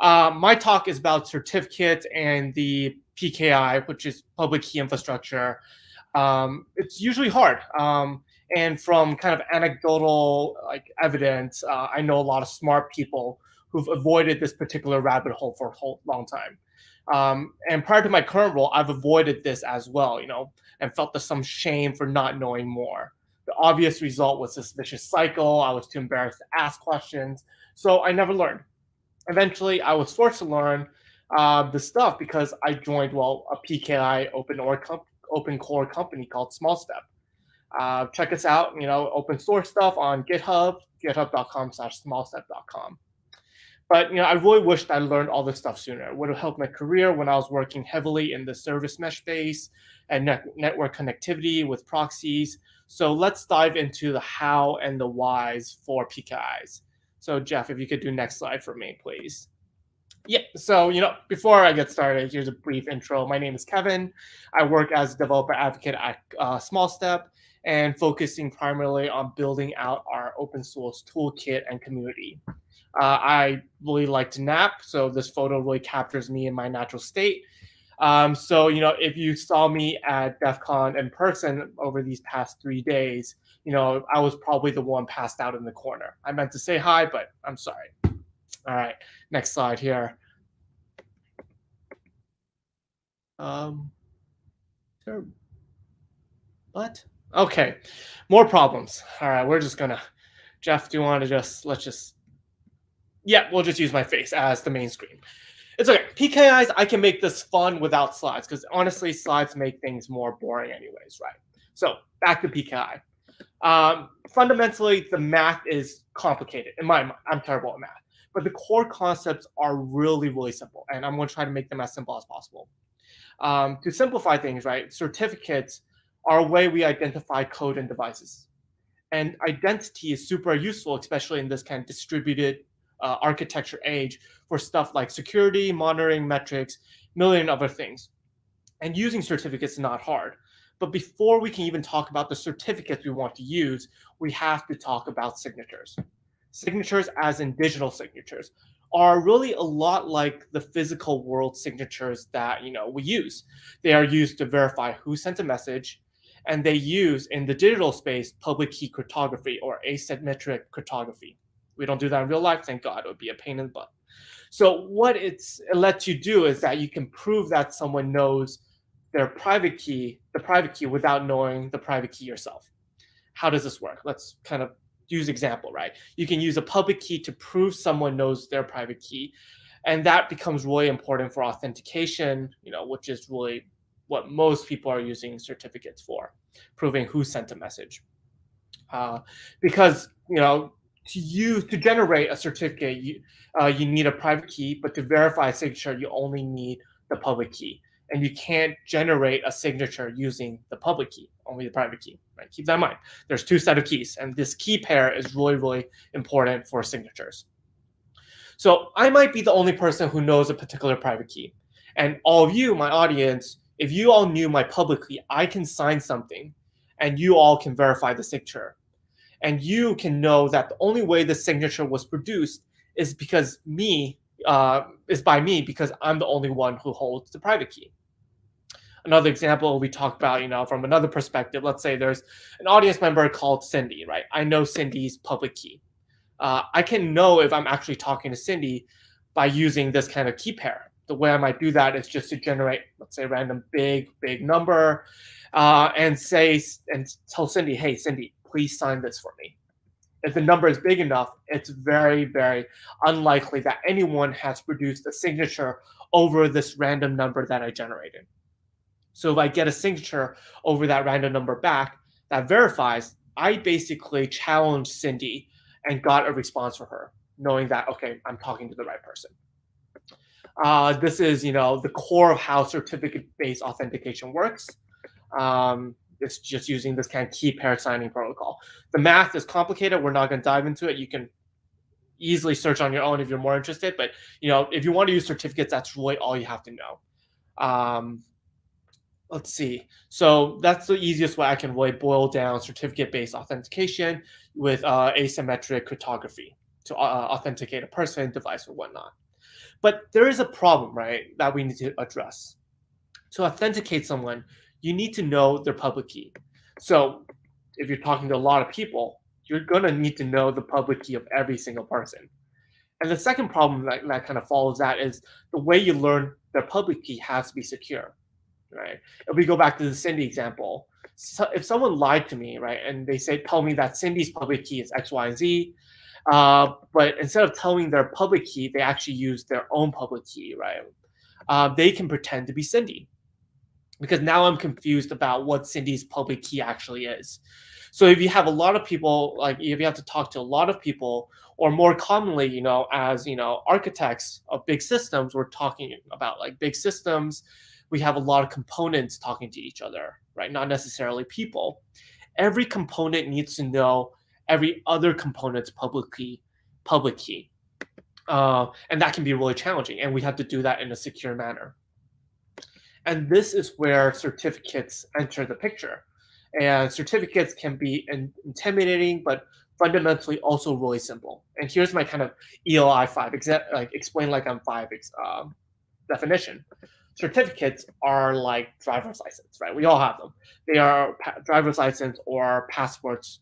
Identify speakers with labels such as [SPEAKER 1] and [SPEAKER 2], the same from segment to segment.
[SPEAKER 1] My talk is about certificates and the PKI, which is public key infrastructure. It's usually hard. And from kind of anecdotal evidence, I know a lot of smart people who've avoided this particular rabbit hole for a whole long time. And prior to my current role, I've avoided this as well, and felt some shame for not knowing more. The obvious result was this vicious cycle. I was too embarrassed to ask questions, so I never learned. Eventually, I was forced to learn the stuff because I joined, a PKI open core company called smallstep. Check us out, open source stuff on GitHub, github.com/smallstep.com. But I really wished I learned all this stuff sooner. It would have helped my career when I was working heavily in the service mesh space and network connectivity with proxies. So let's dive into the how and the whys for PKIs. So Jeff, if you could do next slide for me, please. Yeah, so before I get started, here's a brief intro. My name is Kevin. I work as a developer advocate at smallstep and focusing primarily on building out our open source toolkit and community. I really like to nap, so this photo really captures me in my natural state. So, if you saw me at DEF CON in person over these past 3 days, I was probably the one passed out in the corner. I meant to say hi, but I'm sorry. All right, next slide here. Sure. What? Okay, more problems. All right, we're just gonna, Jeff, do you want to yeah, we'll just use my face as the main screen. It's okay. PKIs, I can make this fun without slides because honestly, slides make things more boring anyways, right? So back to PKI. Fundamentally, the math is complicated. In my mind, I'm terrible at math. But the core concepts are really, really simple. And I'm going to try to make them as simple as possible. To simplify things, right, certificates are a way we identify code and devices. And identity is super useful, especially in this kind of distributed architecture age for stuff like security, monitoring, metrics, million other things. And using certificates is not hard. But before we can even talk about the certificates we want to use, we have to talk about signatures. Signatures, as in digital signatures, are really a lot like the physical world signatures that we use. They are used to verify who sent a message, and they use in the digital space public key cryptography or asymmetric cryptography. We don't do that in real life, thank God. It would be a pain in the butt. So what it lets you do is that you can prove that someone knows their private key, without knowing the private key yourself. How does this work? Let's kind of use example, right? You can use a public key to prove someone knows their private key. And that becomes really important for authentication, which is really what most people are using certificates for, proving who sent a message. Because, to generate a certificate, you need a private key, but to verify a signature, you only need the public key. And you can't generate a signature using the public key, only the private key, right? Keep that in mind. There's two sets of keys, and this key pair is really, really important for signatures. So I might be the only person who knows a particular private key. And all of you, my audience, if you all knew my public key, I can sign something, and you all can verify the signature. And you can know that the only way the signature was produced is by me, because I'm the only one who holds the private key. Another example we talk about, from another perspective, let's say there's an audience member called Cindy, right? I know Cindy's public key. I can know if I'm actually talking to Cindy by using this kind of key pair. The way I might do that is just to generate, let's say, a random big number, and tell Cindy, hey, Cindy, please sign this for me. If the number is big enough, it's very, very unlikely that anyone has produced a signature over this random number that I generated. So if I get a signature over that random number back that verifies, I basically challenged Cindy and got a response from her, knowing that, okay, I'm talking to the right person. This is, the core of how certificate-based authentication works. It's just using this kind of key pair signing protocol. The math is complicated. We're not going to dive into it. You can easily search on your own if you're more interested. But if you want to use certificates, that's really all you have to know. Let's see. So that's the easiest way I can really boil down certificate-based authentication with asymmetric cryptography to authenticate a person, device, or whatnot. But there is a problem, right, that we need to address. To authenticate someone, you need to know their public key. So if you're talking to a lot of people, you're going to need to know the public key of every single person. And the second problem that kind of follows that is the way you learn their public key has to be secure, right? If we go back to the Cindy example, so if someone lied to me, right, and they tell me that Cindy's public key is X, Y, and Z, but instead of telling their public key, they actually use their own public key, right? They can pretend to be Cindy because now I'm confused about what Cindy's public key actually is. So if you have a lot of people, like if you have to talk to a lot of people, or more commonly, as architects of big systems, we're talking about like big systems. We have a lot of components talking to each other, right? Not necessarily people. Every component needs to know every other component's public key. And that can be really challenging. And we have to do that in a secure manner. And this is where certificates enter the picture. And certificates can be intimidating, but fundamentally also really simple. And here's my kind of ELI 5, explain like I'm 5 definition. Certificates are like driver's license, right? We all have them. They are driver's license or passports,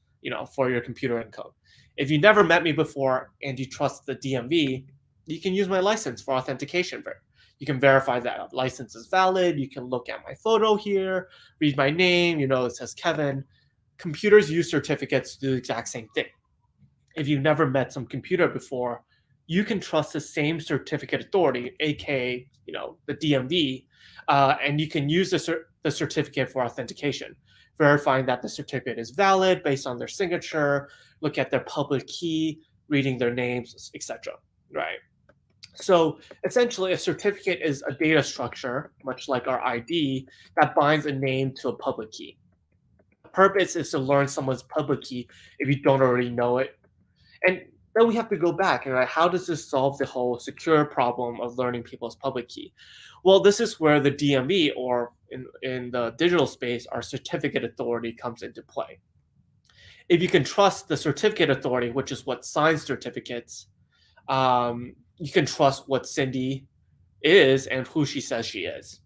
[SPEAKER 1] for your computer and code. If you never met me before and you trust the DMV, you can use my license for authentication. You can verify that a license is valid. You can look at my photo here, read my name, it says Kevin. Computers use certificates to do the exact same thing. If you've never met some computer before, you can trust the same certificate authority, aka, the DMV, and you can use the certificate for authentication, verifying that the certificate is valid based on their signature, look at their public key, reading their names, etc. Right? So essentially, a certificate is a data structure, much like our ID, that binds a name to a public key. The purpose is to learn someone's public key if you don't already know it. And then we have to go back and how does this solve the whole secure problem of learning people's public key? Well, this is where the DMV, or in the digital space, our certificate authority comes into play. If you can trust the certificate authority, which is what signs certificates, you can trust what Cindy is and who she says she is.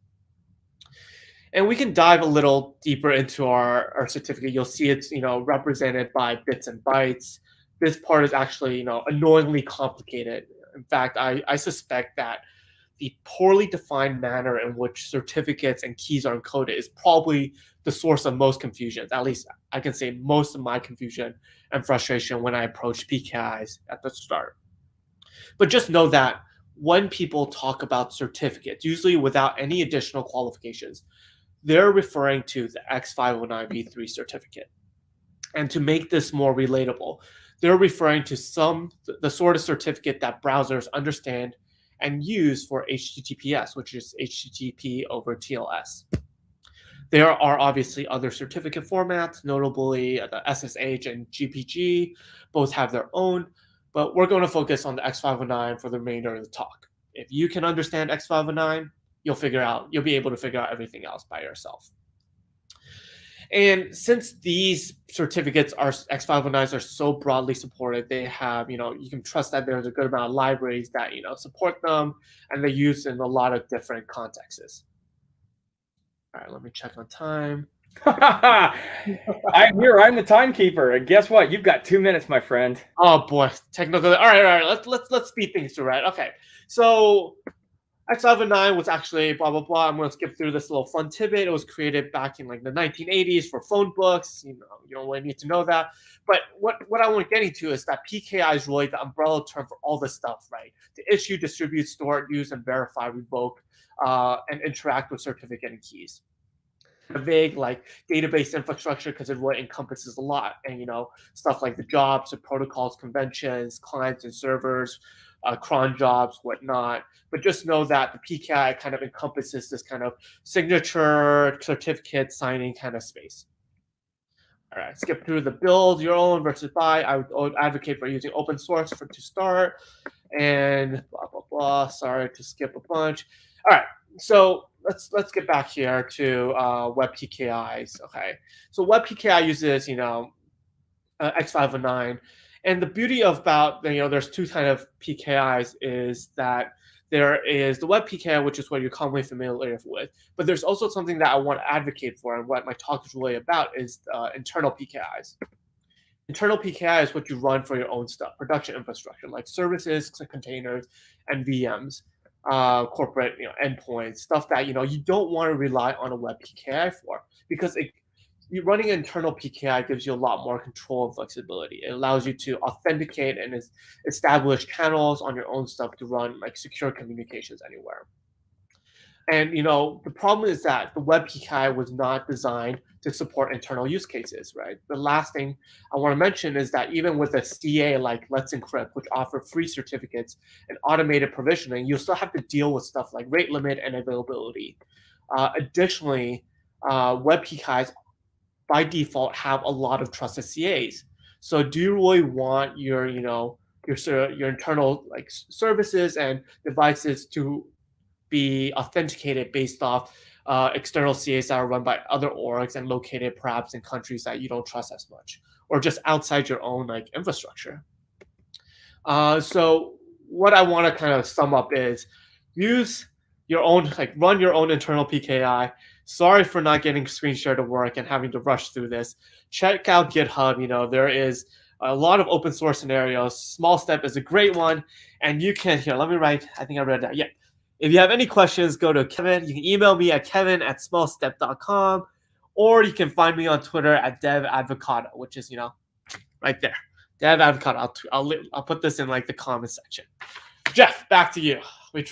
[SPEAKER 1] And we can dive a little deeper into our certificate. You'll see it's represented by bits and bytes. This part is actually annoyingly complicated. In fact, I suspect that the poorly defined manner in which certificates and keys are encoded is probably the source of most confusion. At least I can say most of my confusion and frustration when I approach PKIs at the start. But just know that when people talk about certificates, usually without any additional qualifications, they're referring to the X509v3 certificate. And to make this more relatable, they're referring to the sort of certificate that browsers understand and use for HTTPS, which is HTTP over TLS. There are obviously other certificate formats, notably the SSH and GPG. Both have their own, but we're going to focus on the X509 for the remainder of the talk. If you can understand X509, you'll be able to figure out everything else by yourself. And since these certificates X509s are so broadly supported, they have, you can trust that there's a good amount of libraries that, support them, and they're used in a lot of different contexts. All right, let me check on time.
[SPEAKER 2] I'm here. I'm the timekeeper, and guess what? You've got 2 minutes, my friend.
[SPEAKER 1] Oh boy, technical. All right. Let's speed things through, right? Okay, so X509 was actually blah blah blah. I'm going to skip through this little fun tidbit. It was created back in like the 1980s for phone books. You don't really need to know that. But what I want to get into is that PKI is really the umbrella term for all this stuff, right? To issue, distribute, store, use, and verify, revoke, and interact with certificate and keys. A vague like database infrastructure because it really encompasses a lot, and stuff like the jobs, the protocols, conventions, clients and servers, cron jobs, whatnot. But just know that the PKI kind of encompasses this kind of signature, certificate, signing kind of space. All right, skip through the build your own versus buy. I would advocate for using open source to start, and blah blah blah. Sorry to skip a bunch. All right, so let's get back here to web PKIs. Okay, so web PKI uses X509, and the beauty about there's two kind of PKIs is that there is the web PKI, which is what you're commonly familiar with. But there's also something that I want to advocate for, and what my talk is really about is internal PKIs. Internal PKI is what you run for your own stuff, production infrastructure, like services, containers, and VMs, corporate endpoints, stuff that you don't want to rely on a web PKI for, because you running an internal PKI gives you a lot more control and flexibility. It allows you to authenticate and establish channels on your own stuff to run like secure communications anywhere. And the problem is that the web PKI was not designed to support internal use cases, right? The last thing I want to mention is that even with a CA like Let's Encrypt, which offer free certificates and automated provisioning, you'll still have to deal with stuff like rate limit and availability. Additionally, web PKIs by default have a lot of trusted CAs. So do you really want your internal like services and devices to be authenticated based off external CAs that are run by other orgs and located perhaps in countries that you don't trust as much, or just outside your own like infrastructure? So what I want to kind of sum up is use your own, like run your own internal PKI. Sorry for not getting screen share to work and having to rush through this. Check out GitHub. There is a lot of open source scenarios. smallstep is a great one. And you can, here, let me write, I think I read that. Yeah. If you have any questions, go to Kevin. You can email me at kevin@smallstep.com, or you can find me on Twitter at devadvocado, which is, right there. Devadvocado. I'll put this in like the comment section. Jeff, back to you. We try.